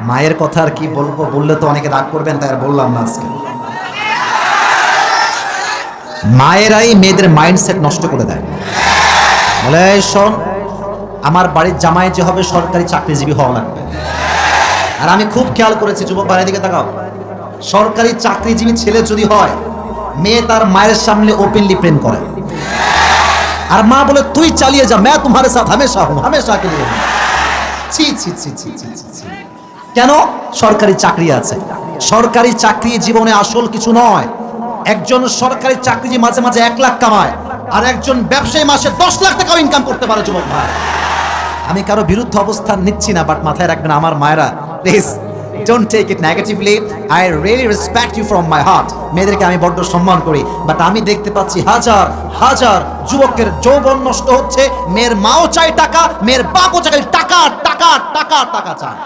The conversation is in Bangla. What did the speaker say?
মায়ের কথা আর কি বলবো, বললে তো অনেকে রাগ করবেন, তাই আর বললাম না আজকে। মায়েরাই মেয়েদের মাইন্ডসেট নষ্ট করে দেয়। বলে শোন, আমার বাড়ির জামাই যে হবে সরকারি চাকরিজীবী হওয়া লাগবে। আর আমি খুব খেয়াল করেছি, যুবক ভাইয়ের দিকে তাকাও, সরকারি চাকরিজীবী ছেলে যদি হয়, মেয়ে তার মায়ের সামনে ওপেনলি প্রেম করে। আর মা বলে তুই চালিয়ে যা, मैं तुम्हारे साथ हमेशा हूं, हमेशा के लिए। ছি ছি ছি ছি ছি ছি। কেন? সরকারি চাকরি আছে। সরকারি চাকরি জীবনে আসল কিছু নয়। একজন সরকারি চাকরিজীবী মাঝে মাঝে 1 লাখ কামায়, আর একজন ব্যবসায়ী মাসে 10 লাখ টাকাও ইনকাম করতে পারে। যুবক ভাই, আমি কারো বিরুদ্ধে অবস্থান নিচ্ছি না, বাট মাথায় রাখবেন আমার মায়েরা, please don't take it negatively. I really respect you from my heart. মেয়েদেরকে আমি বড্ড সম্মান করি, বাট আমি দেখতে পাচ্ছি হাজার হাজার যুবকের যৌবন নষ্ট হচ্ছে। মেয়ের মাও চায় টাকা, মেয়ের বাপও চায় টাকা টাকা টাকা টাকা চায়।